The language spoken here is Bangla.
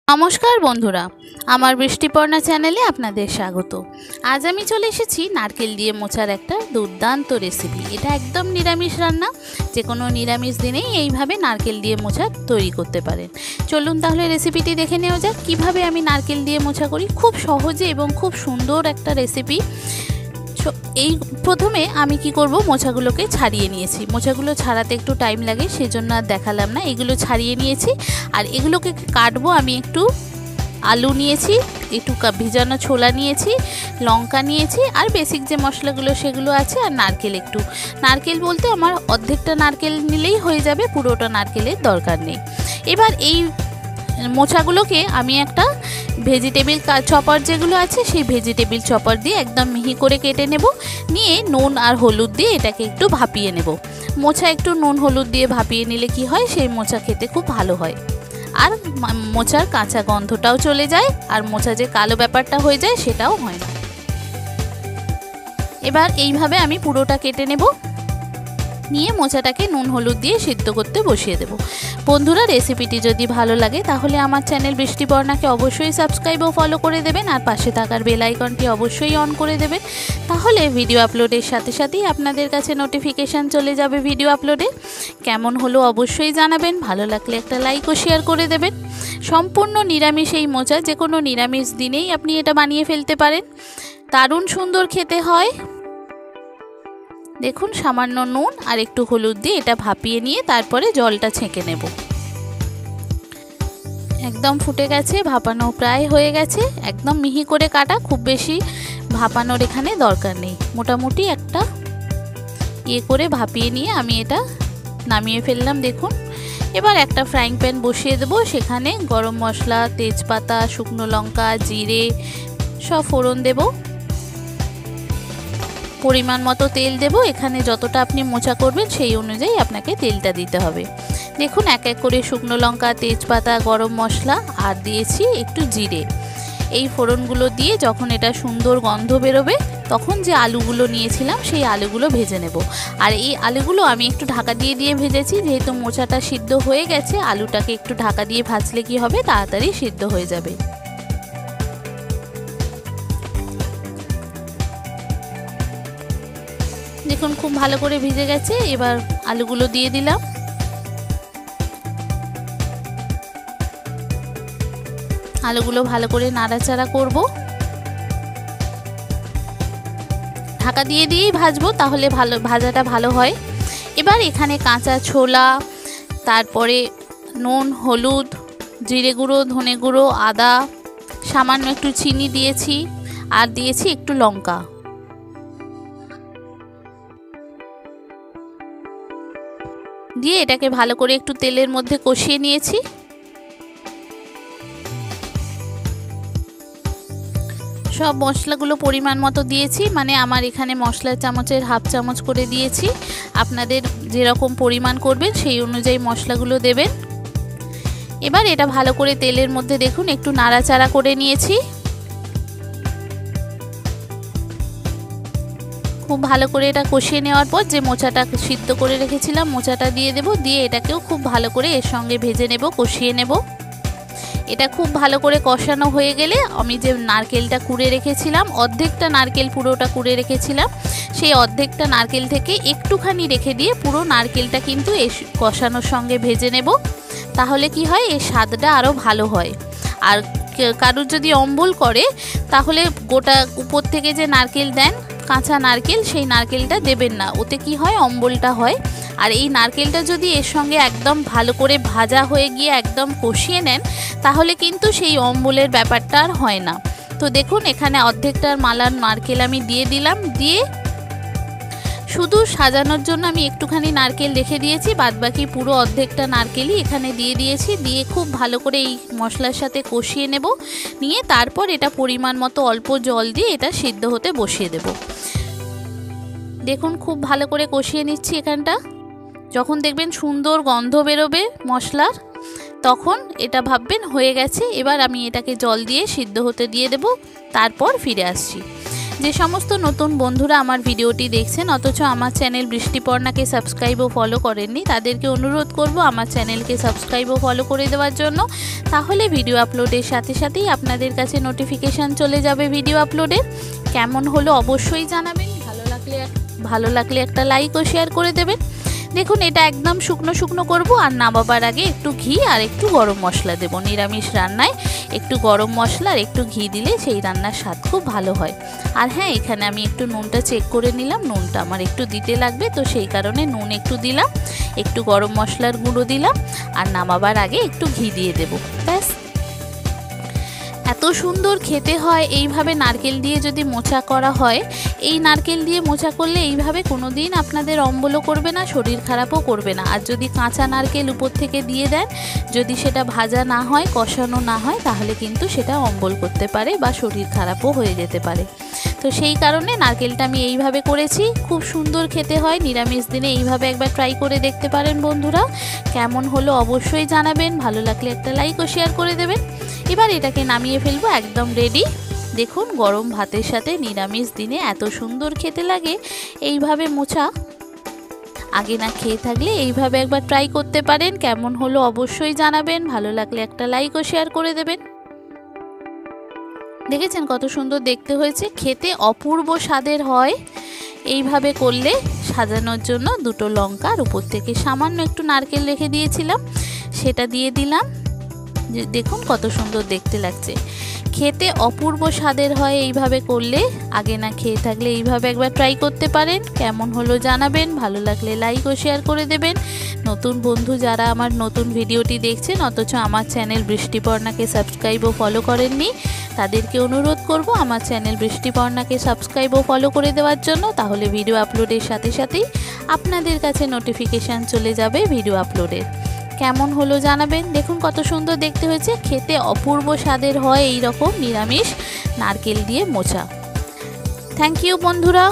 नमस्कार बंधुरा आमार बृष्टिपर्णा चैनेले आपनादेर स्वागत। आज आमी चले एसेछि नारकेल दिए मोचार एकटा दुर्दान्त रेसिपि। एटा एकदम निरामिष रान्ना, जे कोनो निरामिष दिनेई एइभाবে नारकेल दिए मोचा तैरी करते पारेन। चलुन ताहले रेसिपिटी देखे नेওয়া যাক किभाবে आमी नारकेल दिए मोचा करी। खूब सहजे एबं खूब सुंदर एकटा रेसिपि। এই প্রথমে আমি কি করব, মোচাগুলোকে ছাড়িয়ে নিয়েছি। মোচাগুলো ছাড়াতে একটু টাইম লাগে, সেজন্য আর দেখালাম না। এগুলো ছাড়িয়ে নিয়েছি আর এগুলোকে কাটবো। আমি একটু আলু নিয়েছি, একটু ভিজানো ছোলা নিয়েছি, লঙ্কা নিয়েছি আর বেসিক যে মশলাগুলো সেগুলো আছে, আর নারকেল একটু। নারকেল বলতে আমার অর্ধেকটা নারকেল নিলেই হয়ে যাবে, পুরোটা নারকেলের দরকার নেই। এবার এই মোচাগুলোকে আমি একটা ভেজিটেবিল চপার যেগুলো আছে সেই ভেজিটেবিল চপার দিয়ে একদম মিহি করে কেটে নেব। নিয়ে নুন আর হলুদ দিয়ে এটাকে একটু ভাপিয়ে নেব। মোচা একটু নুন হলুদ দিয়ে ভাপিয়ে নিলে কি হয়, সেই মোচা খেতে খুব ভালো হয় আর মোচার কাঁচা গন্ধটাও চলে যায়, আর মোচা যে কালো ব্যাপারটা হয়ে যায় সেটাও হয় না। এবার এইভাবে আমি পুরোটা কেটে নেব। নিয়ে মোচাটাকে নুন হলুদ দিয়ে সিদ্ধ করতে বসিয়ে দেব। বন্ধুরা, রেসিপিটি যদি ভালো লাগে তাহলে আমার চ্যানেল বৃষ্টিবর্ণাকে অবশ্যই সাবস্ক্রাইব ও ফলো করে দেবেন, আর পাশে থাকার বেল আইকনটি অবশ্যই অন করে দেবেন। তাহলে ভিডিও আপলোডের সাথে সাথেই আপনাদের কাছে নোটিফিকেশান চলে যাবে ভিডিও আপলোডে। কেমন হলো অবশ্যই জানাবেন, ভালো লাগলে একটা লাইক ও শেয়ার করে দেবেন। সম্পূর্ণ নিরামিষ এই মোচা, যে কোনো নিরামিষ দিনেই আপনি এটা বানিয়ে ফেলতে পারেন। দারুণ সুন্দর খেতে হয়। দেখুন, সামান্য নুন আর একটু হলুদ দিয়ে এটা ভাপিয়ে নিয়ে তারপরে জলটা ছেঁকে নেব। একদম ফুটে গেছে, ভাপানো প্রায় হয়ে গেছে। একদম মিহি করে কাটা, খুব বেশি ভাপানোর এখানে দরকার নেই। মোটামুটি একটা করে ভাপিয়ে নিয়ে আমি এটা নামিয়ে ফেললাম। দেখুন, এবার একটা ফ্রাইং প্যান বসিয়ে দেব। সেখানে গরম মশলা, তেজপাতা, শুকনো লঙ্কা, জিরে সব ফোড়ন দেব। পরিমাণ মতো তেল দেব। এখানে যতটা আপনি মোচা করবেন সেই অনুযায়ী আপনাকে তেলটা দিতে হবে। দেখুন, এক এক করে শুকনো লঙ্কা, তেজপাতা, গরম মশলা আর দিয়েছি একটু জিরে। এই ফোড়নগুলো দিয়ে যখন এটা সুন্দর গন্ধ বেরোবে তখন যে আলুগুলো নিয়েছিলাম সেই আলুগুলো ভেজে নেব। আর এই আলুগুলো আমি একটু ঢাকা দিয়ে দিয়ে ভেজেছি, যেহেতু মোচাটা সিদ্ধ হয়ে গেছে। আলুটাকে একটু ঢাকা দিয়ে ভাজলে কি হবে, তাড়াতাড়ি সিদ্ধ হয়ে যাবে। দেখুন, খুব ভালো করে ভিজে গেছে। এবার আলুগুলো দিয়ে দিলাম। আলুগুলো ভালো করে নাড়াচাড়া করব। ঢাকা দিয়ে দিয়েই ভাজবো, তাহলে ভাজাটা ভালো হয়। এবার এখানে কাঁচা ছোলা, তারপরে নুন, হলুদ, জিরে গুঁড়ো, ধনে গুঁড়ো, আদা, সামান্য একটু চিনি দিয়েছি আর দিয়েছি একটু লঙ্কা। দিয়ে এটাকে ভালো করে একটু তেলের মধ্যে কষিয়ে নিয়েছি। সব মশলাগুলো পরিমাণ মতো দিয়েছি, মানে আমার এখানে মশলার চামচের হাফ চামচ করে দিয়েছি। আপনাদের যেরকম পরিমাণ করবেন সেই অনুযায়ী মশলাগুলো দেবেন। এবার এটা ভালো করে তেলের মধ্যে দেখুন একটু নাড়াচাড়া করে নিয়েছি। খুব ভালো করে এটা কষিয়ে নেওয়ার পর যে মোচাটা সিদ্ধ করে রেখেছিলাম মোচাটা দিয়ে দেব। দিয়ে এটাকেও খুব ভালো করে এর সঙ্গে ভেজে নেব, কষিয়ে নেব। এটা খুব ভালো করে কষানো হয়ে গেলে আমি যে নারকেলটা কুড়ে রেখেছিলাম, অর্ধেকটা নারকেল পুরোটা কুড়ে রেখেছিলাম, সেই অর্ধেকটা নারকেল থেকে একটুখানি রেখে দিয়ে পুরো নারকেলটা কিন্তু এই কষানোর সঙ্গে ভেজে নেব। তাহলে কি হয়, এর স্বাদটা আরও ভালো হয়। আর কারুর যদি অম্বল করে তাহলে গোটা উপর থেকে যে নারকেল দেন, কাঁচা নারকেল, সেই নারকেলটা দেবেন না। ওতে কি হয়, অম্বলটা হয়। আর এই নারকেলটা যদি এর সঙ্গে একদম ভালো করে ভাজা হয়ে গিয়ে একদম কষিয়ে নেন, তাহলে কিন্তু সেই অম্বলের ব্যাপারটা আর হয় না। তো দেখুন, এখানে অর্ধেকটার মালার নারকেল আমি দিয়ে দিলাম। দিয়ে শুধু সাজানোর জন্য আমি একটুখানি নারকেল রেখে দিয়েছি, বাদবাকি পুরো অর্ধেকটা নারকেলই এখানে দিয়ে দিয়েছি। দিয়ে খুব ভালো করে এই মশলার সাথে কষিয়ে নেব। নিয়ে তারপর এটা পরিমাণ মতো অল্প জল দিয়ে এটা সিদ্ধ হতে বসিয়ে দেব। দেখুন, খুব ভালো করে কষিয়ে নিচ্ছি এখানটা। যখন দেখবেন সুন্দর গন্ধ বেরোবে মশলার, তখন এটা ভাববেন হয়ে গেছে। এবার আমি এটাকে জল দিয়ে সিদ্ধ হতে দিয়ে দেব, তারপর ফিরে আসছি। যে সমস্ত নতুন বন্ধুরা আমার ভিডিওটি দেখছেন অথচ আমার চ্যানেল বৃষ্টিপর্ণাকে সাবস্ক্রাইব ও ফলো করেননি, তাদেরকে অনুরোধ করব আমার চ্যানেলকে সাবস্ক্রাইব ও ফলো করে দেওয়ার জন্য। তাহলে ভিডিও আপলোডের সাথে সাথেই আপনাদের কাছে নোটিফিকেশান চলে যাবে ভিডিও আপলোডের। কেমন হলো অবশ্যই জানাবেন, ভালো লাগলে একটা লাইক ও শেয়ার করে দেবেন। দেখুন এটা একদম শুকনো শুকনো করব, আর নামাবার আগে একটু ঘি আর একটু গরম মশলা দেব। নিরামিষ রান্নায় একটু গরম মশলা আর একটু ঘি দিলে সেই রান্নার স্বাদ খুব ভালো হয়। আর হ্যাঁ, এখানে আমি একটু নুনটা চেক করে নিলাম, নুনটা আমার একটু দিতে লাগবে, তো সেই কারণে নুন একটু দিলাম, একটু গরম মশলার গুঁড়ো দিলাম, আর নামাবার আগে একটু ঘি দিয়ে দেব। ব্যাস, এত সুন্দর খেতে হয় এইভাবে নারকেল দিয়ে যদি মোচা করা হয়। এই নারকেল দিয়ে মোচা করলে এইভাবে কোনো দিন আপনাদের অম্বলও করবে না, শরীর খারাপও করবে না। আর যদি কাঁচা নারকেল উপর থেকে দিয়ে দেন, যদি সেটা ভাজা না হয়, কষানো না হয়, তাহলে কিন্তু সেটা অম্বল করতে পারে বা শরীর খারাপও হয়ে যেতে পারে। তো সেই কারণে নারকেলটা আমি এইভাবে করেছি, খুব সুন্দর খেতে হয়। নিরামিষ দিনে এইভাবে একবার ট্রাই করে দেখতে পারেন বন্ধুরা। কেমন হলো অবশ্যই জানাবেন, ভালো লাগলে একটা লাইক ও শেয়ার করে দেবেন। এবার এটাকে নামিয়ে ফেলবো, একদম রেডি। দেখুন গরম ভাতের সাথে নিরামিষ দিনে এত সুন্দর খেতে লাগে এইভাবে মোচা। আগে না খেয়ে থাকলে এইভাবে একবার ট্রাই করতে পারেন। কেমন হলো অবশ্যই জানাবেন, ভালো লাগলে একটা লাইক ও শেয়ার করে দেবেন। দেখেছেন কত সুন্দর দেখতে হয়েছে, খেতে অপূর্ব স্বাদের হয়। এইভাবে করলে সাজানোর জন্য দুটো লঙ্কা আর উপর থেকে সামান্য একটু নারকেল রেখে দিয়েছিলাম, সেটা দিয়ে দিলাম। দেখুন কত সুন্দর দেখতে লাগছে, খেতে অপূর্ব স্বাদের হয় এইভাবে করলে। আগে না খেয়ে থাকলে এইভাবে একবার ট্রাই করতে পারেন। কেমন হলো জানাবেন, ভালো লাগলে লাইক ও শেয়ার করে দেবেন। নতুন বন্ধু যারা আমার নতুন ভিডিওটি দেখছেন অথচ আমার চ্যানেল বৃষ্টিপর্ণাকে সাবস্ক্রাইব ও ফলো করেননি, তাদেরকে অনুরোধ করব আমার চ্যানেল বৃষ্টিপর্ণাকে সাবস্ক্রাইব ও ফলো করে দেওয়ার জন্য। তাহলে ভিডিও আপলোডের সাথে সাথেই আপনাদের কাছে নোটিফিকেশান চলে যাবে ভিডিও আপলোডের। কেমন হলো জানাবেন। দেখুন কত সুন্দর দেখতে হয়েছে, খেতে অপূর্ব স্বাদের হয় এই রকম নিরামিষ নারকেল দিয়ে মোচা। থ্যাংক ইউ বন্ধুরা।